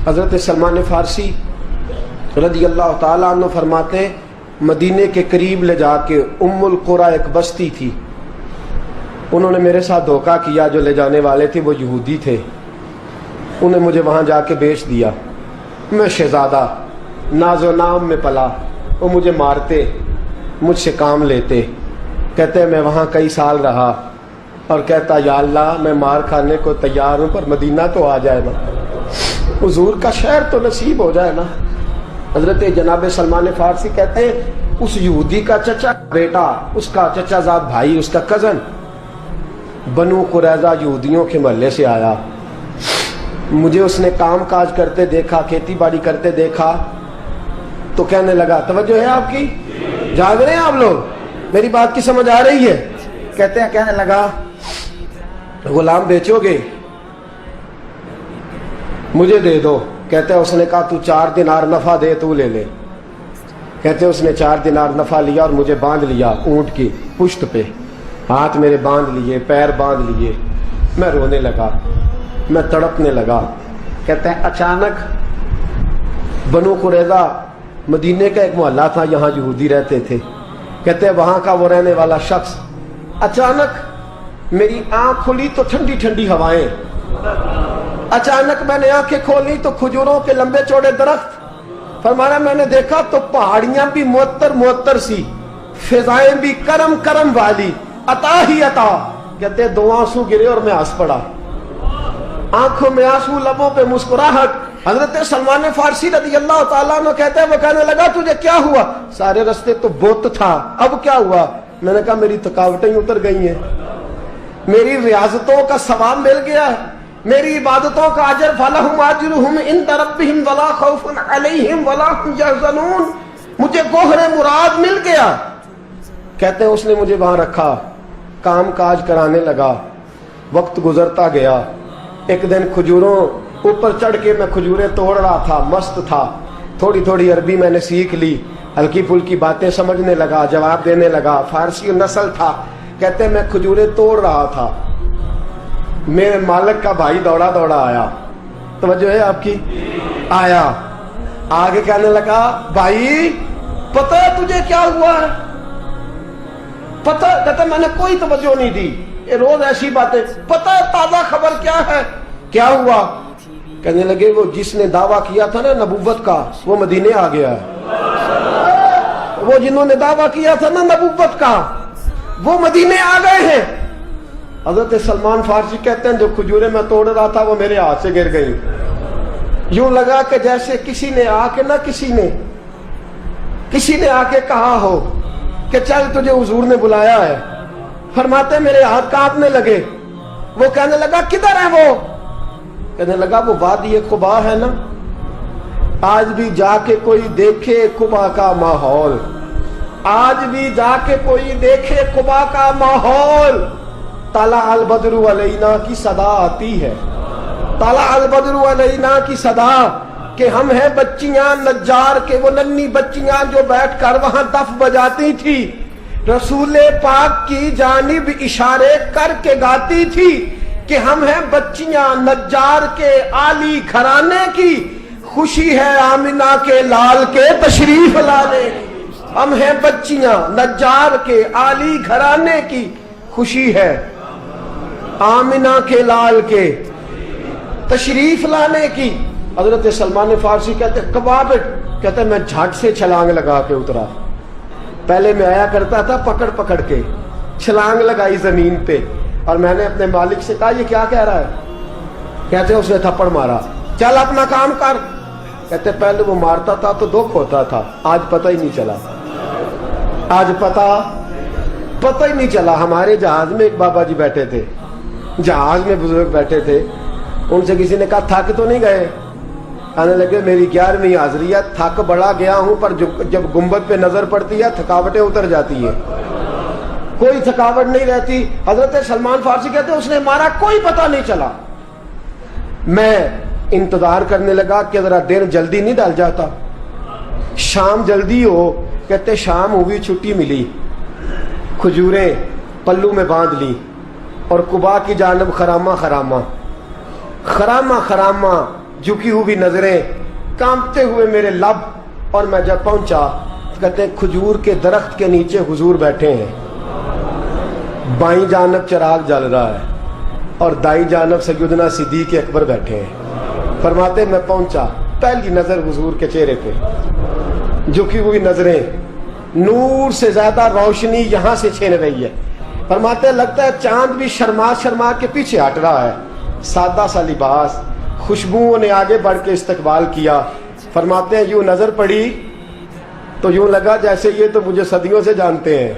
حضرت سلمان فارسی رضی اللہ تعالیٰ عنہ فرماتے ہیں مدینے کے قریب لے جا کے ام القریٰ ایک بستی تھی، انہوں نے میرے ساتھ دھوکہ کیا، جو لے جانے والے تھے وہ یہودی تھے، انہیں مجھے وہاں جا کے بیچ دیا۔ میں شہزادہ ناز و نام میں پلا، وہ مجھے مارتے، مجھ سے کام لیتے۔ کہتے میں وہاں کئی سال رہا اور کہتا یا اللہ میں مار کھانے کو تیار ہوں پر مدینہ تو آ جائے نا، حضور کا شہر تو نصیب ہو جائے نا۔ حضرت جناب سلمان فارسی کہتے ہیں اس یہودی کا چچا بیٹا، اس کا چچا زاد بھائی، اس کا کزن بنو قریظہ یہودیوں کے محلے سے آیا، مجھے اس نے کام کاج کرتے دیکھا، کھیتی باڑی کرتے دیکھا تو کہنے لگا، توجہ ہے آپ کی، جاگ رہے ہیں آپ لوگ، میری بات کی سمجھ آ رہی ہے؟ کہنے لگا غلام بیچو گے؟ مجھے دے دو۔ کہتے اس نے کہا تو 4 دینار نفع دے تو لے لے۔ کہتے اس نے 4 دینار نفع لیا اور مجھے باندھ لیا اونٹ کی پشت پہ، ہاتھ میرے باندھ لیے، پیر باندھ لیے، میں رونے لگا، میں تڑپنے لگا۔ کہتے ہیں اچانک بنو قریظہ مدینے کا ایک محلہ تھا، یہاں یہودی رہتے تھے، کہتے ہیں وہاں کا وہ رہنے والا شخص اچانک میری آنکھ کھلی تو ٹھنڈی ٹھنڈی ہوائیں، اچانک میں نے آنکھیں کھولی تو کھجوروں کے لمبے چوڑے درخت، فرمایا میں نے دیکھا تو پہاڑیاں بھی معطر معطر سی، فضائیں بھی کرم کرم والی، عطا ہی عطا۔ کہتے 2 آنسو گرے اور میں ہنس پڑا، آنکھوں میں آنسو، لبوں پہ مسکراہٹ۔ حضرت سلمان فارسی رضی اللہ تعالیٰ عنہ کہتے ہیں وہ کہنے لگا تجھے کیا ہوا؟ سارے رستے تو بت تھا، اب کیا ہوا؟ میں نے کہا میری تھکاوٹیں اتر گئی ہیں، میری ریاضتوں کا ثواب مل گیا ہے، میری عبادتوں کا اجر، فَلَهُمْ أَجْرُهُمْ عِنْدَ رَبِّهِمْ وَلَا خَوْفٌ عَلَيْهِمْ وَلَا هُمْ يَحْزَنُونَ، مجھے گوہر مراد مل گیا۔ کہتے ہیں اس نے مجھے وہاں رکھا، کام کاج کرانے لگا، وقت گزرتا گیا۔ ایک دن کھجوروں اوپر چڑھ کے میں کھجوریں توڑ رہا تھا، مست تھا، تھوڑی تھوڑی عربی میں نے سیکھ لی، ہلکی پھلکی باتیں سمجھنے لگا، جواب دینے لگا، فارسی نسل تھا۔ کہتے میں کھجوریں توڑ رہا تھا، میرے مالک کا بھائی دوڑا دوڑا آیا، توجہ ہے آپ کی، آیا آگے کہنے لگا بھائی پتہ ہے تجھے کیا ہوا ہے؟ پتہ؟ کہتا میں نے کوئی توجہ نہیں دی، یہ روز ایسی باتیں، پتہ ہے تازہ خبر کیا ہے؟ کیا ہوا؟ کہنے لگے وہ جس نے دعویٰ کیا تھا نا نبوت کا وہ مدینے آ گیا ہے، وہ جنہوں نے دعویٰ کیا تھا نا نبوت کا وہ مدینے آ گئے ہیں۔ حضرت سلمان فارسی کہتے ہیں جو کھجوریں میں توڑ رہا تھا وہ میرے ہاتھ سے گر گئی، یوں لگا کہ جیسے کسی نے آ کے نہ کسی نے آ کے کہا ہو کہ چل تجھے حضور نے بلایا ہے۔ فرماتے میرے ہاتھ کانپنے لگے۔ وہ کہنے لگا کدھر ہے وہ؟ کہنے لگا وہ وادی قباء ہے نا، آج بھی جا کے کوئی دیکھے قباء کا ماحول، آج بھی جا کے کوئی دیکھے قباء کا ماحول۔ طلع البدر علینا کی صدا آتی ہے، طلع البدر علینا کی صدا، کہ ہم ہیں بچیاں نجار کے، وہ ننھی بچیاں جو بیٹھ کر وہاں دف بجاتی تھی، رسول پاک کی جانب اشارے کر کے گاتی تھی کہ ہم ہیں بچیاں نجار کے عالی گھرانے کی، خوشی ہے آمنہ کے لال کے تشریف لانے کی۔ ہم ہیں بچیاں نجار کے عالی گھرانے کی، خوشی ہے آمنہ کے لال کے تشریف لانے کی۔ حضرت سلمان فارسی کہتے کبابٹ، کہتے میں جھٹ سے چھلانگ لگا کے اترا، پہلے میں آیا کرتا تھا پکڑ پکڑ کے، چھلانگ لگائی زمین پہ، اور میں نے اپنے مالک سے کہا یہ کیا کہہ رہا ہے؟ کہتے اس نے تھپڑ مارا، چل اپنا کام کر۔ کہتے پہلے وہ مارتا تھا تو دکھ ہوتا تھا، آج پتہ ہی نہیں چلا، آج پتہ ہی نہیں چلا۔ ہمارے جہاز میں ایک بابا جی بیٹھے تھے، جہاز میں بزرگ بیٹھے تھے، ان سے کسی نے کہا تھک تو نہیں گئے؟ کہنے لگے میری 11ویں حاضری ہے، تھک بڑا گیا ہوں پر جب گنبد پہ نظر پڑتی ہے تھکاوٹیں اتر جاتی ہیں، کوئی تھکاوٹ نہیں رہتی۔ حضرت سلمان فارسی کہتے اس نے مارا کوئی پتہ نہیں چلا۔ میں انتظار کرنے لگا کہ ذرا دن جلدی نہیں ڈل جاتا، شام جلدی ہو۔ کہتے شام ہوئی، چھٹی ملی، کھجوریں پلو میں باندھ لی اور قباء کی جانب خرامہ خرامہ جھکی ہوئی نظریں، کانپتے ہوئے میرے لب، اور میں جب پہنچا کہتے ہیں کھجور کے درخت کے نیچے حضور بیٹھے ہیں، بائیں جانب چراغ جل رہا ہے اور دائیں جانب سیدنا صدیق اکبر بیٹھے ہیں۔ فرماتے میں پہنچا، پہلی نظر حضور کے چہرے پہ، جھکی ہوئی نظریں، نور سے زیادہ روشنی یہاں سے چھین رہی ہے۔ فرماتے لگتا ہے چاند بھی شرما شرما کے پیچھے ہٹ رہا ہے، سادہ سا لباس، خوشبوؤں نے آگے بڑھ کے استقبال کیا۔ فرماتے ہیں یوں نظر پڑی تو یوں لگا جیسے یہ تو مجھے صدیوں سے جانتے ہیں،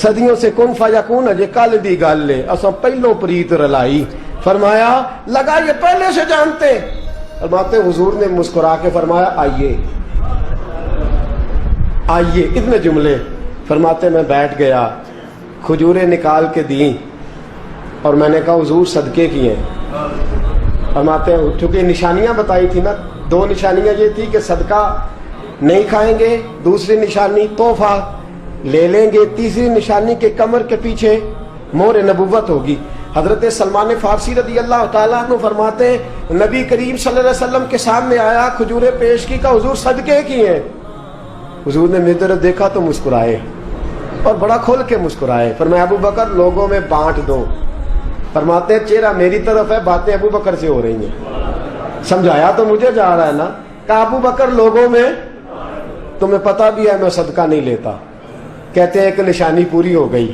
صدیوں سے کن فیکون اجے کل دی گل لے اساں پہلو پریت رلائی۔ فرمایا لگا یہ پہلے سے جانتے۔ فرماتے حضور نے مسکرا کے فرمایا آئیے آئیے، اتنے جملے۔ فرماتے میں بیٹھ گیا، کھجوریں نکال کے دیں اور میں نے کہا حضور صدقے کی ہیں۔ فرماتے ہیں چونکہ نشانیاں بتائی تھی نا، دو نشانیاں یہ تھی کہ صدقہ نہیں کھائیں گے، دوسری نشانی تحفہ لے لیں گے، تیسری نشانی کے کمر کے پیچھے مہر نبوت ہوگی۔ حضرت سلمان فارسی رضی اللہ تعالیٰ عنہ فرماتے ہیں نبی کریم صلی اللہ علیہ وسلم کے سامنے آیا، کھجوریں پیش کی، کہا حضور صدقے کی ہیں۔ حضور نے میری طرف دیکھا تو مسکرائے اور بڑا کھل کے مسکرائے۔ فرمایا ابو بکر لوگوں میں بانٹ دو۔ فرماتے ہیں چہرہ میری طرف ہے، باتیں ابو بکر سے ہو رہی ہیں۔ سمجھایا تو مجھے جا رہا ہے نا، کہا ابو بکر لوگوں میں، تمہیں پتہ بھی ہے میں صدقہ نہیں لیتا۔ کہتے ہیں ایک نشانی پوری ہو گئی،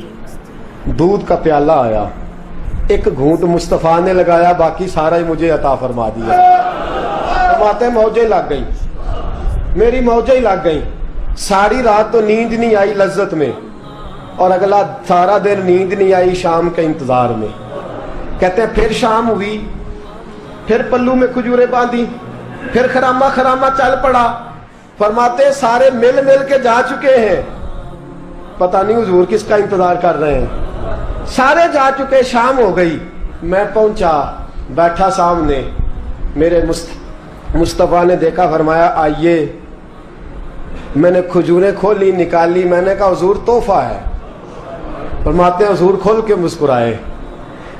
دودھ کا پیالہ آیا، ایک گھونٹ مصطفیٰ نے لگایا، باقی سارا ہی مجھے عطا فرما دیا۔ فرماتے ہیں موجیں لگ گئی، میری موجیں لگ گئی، ساری رات تو نیند نہیں آئی لذت میں، اور اگلا سارا دن نیند نہیں آئی شام کے انتظار میں۔ کہتے ہیں پھر شام ہوئی، پھر پلو میں کھجوریں باندھی، پھر خرامہ خرامہ چل پڑا۔ فرماتے ہیں سارے مل مل کے جا چکے ہیں، پتہ نہیں حضور کس کا انتظار کر رہے ہیں، سارے جا چکے، شام ہو گئی۔ میں پہنچا، بیٹھا سامنے، میرے مصطفیٰ نے دیکھا، فرمایا آئیے۔ میں نے کھجوریں کھولی، نکالی، میں نے کہا حضور تحفہ ہے۔ فرماتے ہیں حضور کھول کے مسکرائے،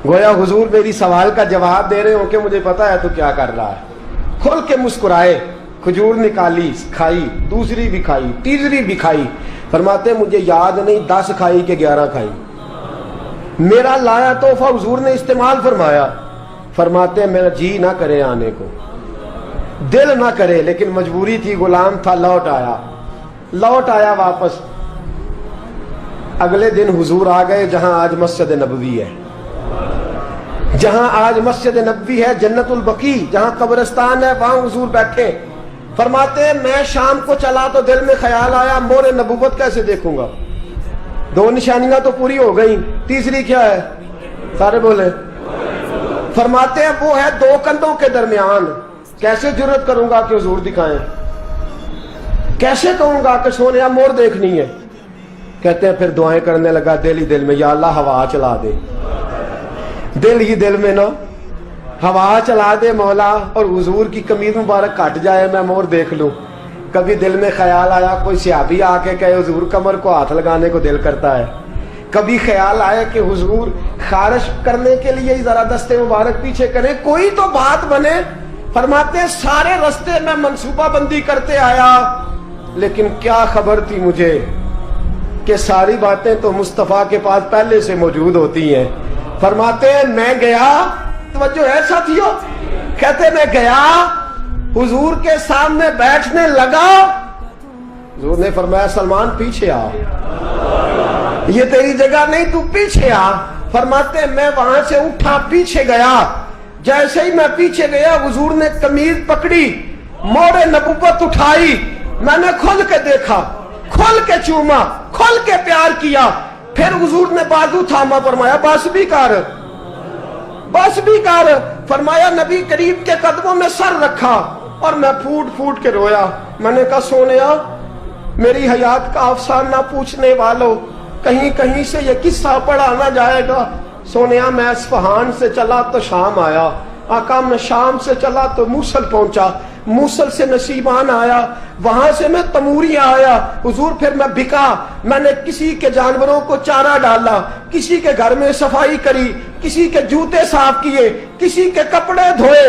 گویا حضور میری سوال کا جواب دے رہے ہوں کہ مجھے پتا ہے تو کیا کر رہا ہے۔ کھول کے مسکرائے، کھجور نکالی، کھائی، دوسری بھی کھائی، تیسری بھی کھائی۔ فرماتے ہیں مجھے یاد نہیں 10 کھائی کہ 11 کھائی، میرا لایا تحفہ حضور نے استعمال فرمایا۔ فرماتے ہیں میرا جی نہ کرے آنے کو، دل نہ کرے، لیکن مجبوری تھی، غلام تھا، لوٹ آیا واپس۔ اگلے دن حضور آ گئے جہاں آج مسجد نبوی ہے، جہاں آج مسجد نبوی ہے، جنت البقیع جہاں قبرستان ہے، وہاں حضور بیٹھے۔ فرماتے ہیں میں شام کو چلا تو دل میں خیال آیا مہر نبوت کیسے دیکھوں گا، 2 نشانیاں تو پوری ہو گئی، تیسری کیا ہے؟ سارے بولے۔ فرماتے ہیں وہ ہے 2 کندھوں کے درمیان، کیسے جرت کروں گا کہ حضور دکھائیں، کیسے کہوں گا کہ سونیا مور دیکھنی ہے۔ کہتے ہیں پھر دعائیں کرنے لگا دل ہی دل میں، یا اللہ ہوا چلا دے، دل ہی دل میں نا ہوا چلا دے مولا، اور حضور کی قمیض مبارک کٹ جائے میں مور دیکھ لوں۔ کبھی دل میں خیال آیا کوئی صحابی آ کے کہے حضور کمر کو ہاتھ لگانے کو دل کرتا ہے، کبھی خیال آیا کہ حضور خارش کرنے کے لیے ذرا دستے مبارک پیچھے کریں، کوئی تو بات بنے۔ فرماتے ہیں سارے رستے میں منصوبہ بندی کرتے آیا، لیکن کیا خبر تھی مجھے کہ ساری باتیں تو مصطفیٰ کے پاس پہلے سے موجود ہوتی ہیں۔ فرماتے ہیں میں گیا، توجہ ہے ساتھیو، کہتے میں گیا حضور کے سامنے بیٹھنے لگا، حضور نے فرمایا سلمان پیچھے آ، یہ تیری جگہ نہیں، تو پیچھے آ۔ فرماتے ہیں میں وہاں سے اٹھا پیچھے گیا، جیسے ہی میں پیچھے گیا حضور نے قمیض پکڑی، مہر نبوت اٹھائی، میں نے کھل کے دیکھا، کھل کے چوما، کھل کے پیار کیا۔ پھر حضور نے بازو تھاما، فرمایا بس بھی کر، بس بھی کر۔ فرمایا نبی کریم کے قدموں میں سر رکھا اور میں پھوٹ پھوٹ کے رویا۔ میں نے کہا سونیا میری حیات کا افسانہ پوچھنے والوں، کہیں کہیں سے یہ قصہ پڑھا نہ جائے گا۔ سونیا میں اصفہان سے چلا تو شام آیا، آقا میں شام سے چلا تو موصل پہنچا، موصل سے نشیبان آیا، وہاں سے میں تموریا آیا۔ حضور پھر میں بکا، میں نے کسی کے جانوروں کو چارہ ڈالا، کسی کے گھر میں صفائی کری، کسی کے جوتے صاف کیے، کسی کے کپڑے دھوئے،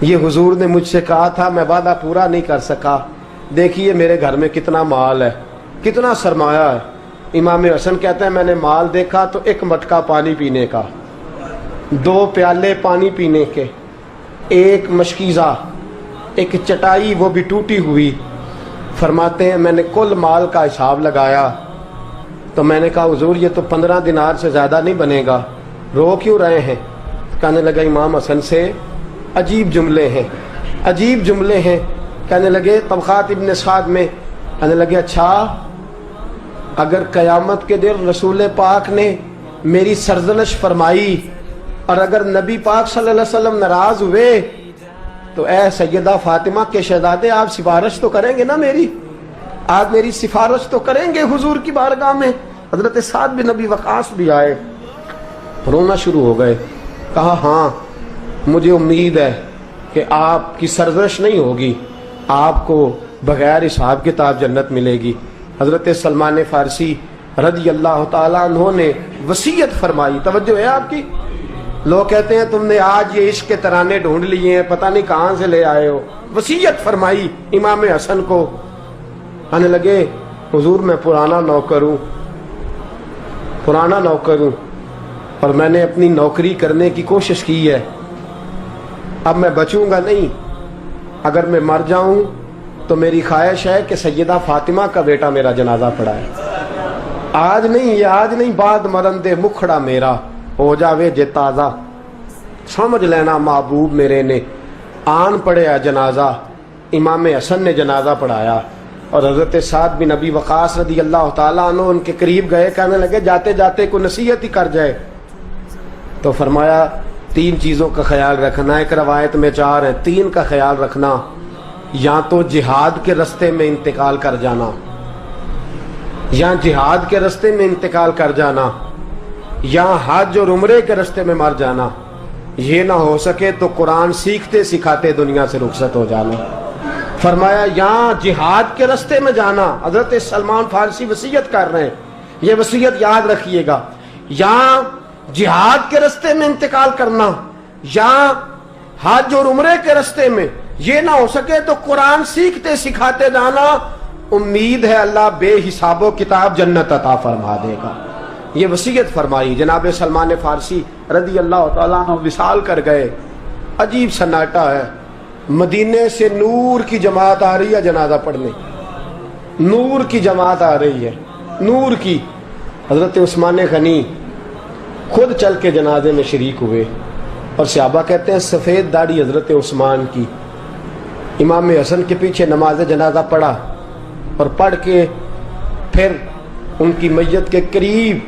یہ حضور نے مجھ سے کہا تھا، میں وعدہ پورا نہیں کر سکا، دیکھیے میرے گھر میں کتنا مال ہے، کتنا سرمایہ ہے۔ امام حسن کہتے ہیں میں نے مال دیکھا تو ایک مٹکا پانی پینے کا، 2 پیالے پانی پینے کے، ایک مشکیزہ، ایک چٹائی وہ بھی ٹوٹی ہوئی۔ فرماتے ہیں میں نے کل مال کا حساب لگایا تو میں نے کہا حضور یہ تو 15 دینار سے زیادہ نہیں بنے گا، رو کیوں رہے ہیں؟ کہنے لگا امام حسن سے عجیب جملے ہیں، عجیب جملے ہیں۔ کہنے لگے طبقات ابن سعد میں، کہنے لگے اچھا اگر قیامت کے دن رسول پاک نے میری سرزنش فرمائی اور اگر نبی پاک صلی اللہ علیہ وسلم ناراض ہوئے تو اے سیدہ فاطمہ کے شہزادے آپ سفارش تو کریں گے نا میری، آپ میری سفارش تو کریں گے حضور کی بارگاہ میں؟ حضرت سعد بن ابی وقاص بھی آئے، رونا شروع ہو گئے، کہا ہاں مجھے امید ہے کہ آپ کی سرزنش نہیں ہوگی، آپ کو بغیر حساب کتاب جنت ملے گی۔ حضرت سلمان فارسی رضی اللہ تعالیٰ عنہ نے وصیت فرمائی، توجہ ہے آپ کی؟ لوگ کہتے ہیں تم نے آج یہ عشق کے ترانے ڈھونڈ لیے ہیں، پتہ نہیں کہاں سے لے آئے ہو۔ وصیت فرمائی امام حسن کو، کہنے لگے حضور میں پرانا نوکر ہوں، پرانا نوکر ہوں اور میں نے اپنی نوکری کرنے کی کوشش کی ہے، اب میں بچوں گا نہیں، اگر میں مر جاؤں تو میری خواہش ہے کہ سیدہ فاطمہ کا بیٹا میرا جنازہ پڑھائے، آج نہیں، یہ آج نہیں، بعد مرن دے مکھڑا میرا ہو جاوے جے تازہ، سمجھ لینا محبوب میرے نے آن پڑھیا جنازہ۔ امام حسن نے جنازہ پڑھایا اور حضرت سعد بن ابی وقاص رضی اللہ تعالیٰ عنہ ان کے قریب گئے، کہنے لگے جاتے جاتے کو نصیحت ہی کر جائے، تو فرمایا 3 چیزوں کا خیال رکھنا، ایک روایت میں 4 ہے، 3 کا خیال رکھنا، یا تو جہاد کے رستے میں انتقال کر جانا، یا جہاد کے رستے میں انتقال کر جانا، یا حج اور عمرے کے رستے میں مر جانا، یہ نہ ہو سکے تو قرآن سیکھتے سکھاتے دنیا سے رخصت ہو جانا۔ فرمایا یا جہاد کے رستے میں جانا، حضرت سلمان فارسی وصیت کر رہے ہیں، یہ وصیت یاد رکھیے گا، یا جہاد کے رستے میں انتقال کرنا، یا حج اور عمرے کے رستے میں، یہ نہ ہو سکے تو قرآن سیکھتے سکھاتے جانا، امید ہے اللہ بے حساب و کتاب جنت عطا فرما دے گا۔ یہ وصیت فرمائی۔ جناب سلمان فارسی رضی اللہ تعالیٰ عنہ وصال کر گئے، عجیب سناٹا ہے، مدینے سے نور کی جماعت آ رہی ہے جنازہ پڑھنے، نور کی جماعت آ رہی ہے، نور کی۔ حضرت عثمان غنی خود چل کے جنازے میں شریک ہوئے، اور صحابہ کہتے ہیں سفید داڑھی حضرت عثمان کی۔ امام حسن کے پیچھے نماز جنازہ پڑھا اور پڑھ کے پھر ان کی میت کے قریب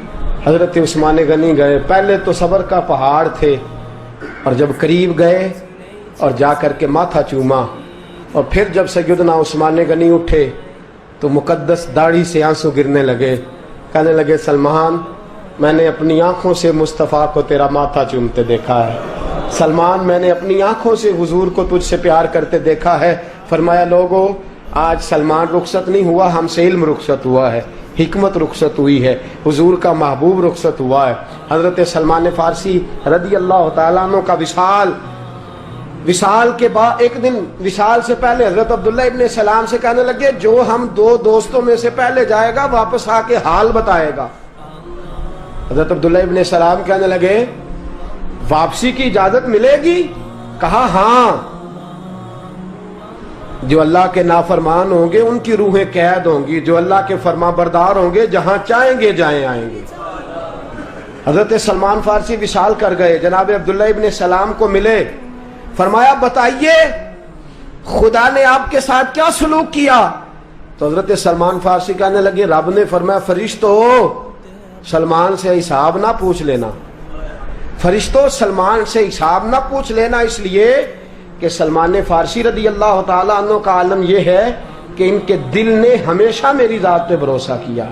حضرت عثمان غنی گئے۔ پہلے تو صبر کا پہاڑ تھے، اور جب قریب گئے اور جا کر کے ماتھا چوما، اور پھر جب سیدنا عثمان غنی اٹھے تو مقدس داڑھی سے آنسو گرنے لگے، کہنے لگے سلمان میں نے اپنی آنکھوں سے مصطفیٰ کو تیرا ماتھا چومتے دیکھا ہے، سلمان میں نے اپنی آنکھوں سے حضور کو تجھ سے پیار کرتے دیکھا ہے۔ فرمایا لوگو آج سلمان رخصت نہیں ہوا، ہم سے علم رخصت ہوا ہے، حکمت رخصت ہوئی ہے، حضور کا محبوب رخصت ہوا ہے۔ حضرت سلمان فارسی رضی اللہ تعالیٰ عنہ کا وصال کے بعد ایک دن وصال سے پہلے حضرت عبداللہ ابن سلام سے کہنے لگے جو ہم 2 دوستوں میں سے پہلے جائے گا واپس آ کے حال بتائے گا۔ حضرت عبداللہ ابن سلام کہنے لگے واپسی کی اجازت ملے گی؟ کہا ہاں، جو اللہ کے نافرمان ہوں گے ان کی روحیں قید ہوں گی، جو اللہ کے فرما بردار ہوں گے جہاں چاہیں گے جائیں آئیں گے۔ حضرت سلمان فارسی وصال کر گئے، جناب عبداللہ ابن سلام کو ملے، فرمایا بتائیے خدا نے آپ کے ساتھ کیا سلوک کیا؟ تو حضرت سلمان فارسی کہنے لگے رب نے فرمایا فرشتو سلمان سے حساب نہ پوچھ لینا، فرشتوں سلمان سے حساب نہ پوچھ لینا، اس لیے کہ سلمان فارسی رضی اللہ تعالیٰ عنہ کا عالم یہ ہے کہ ان کے دل نے ہمیشہ میری ذات پہ بھروسہ کیا۔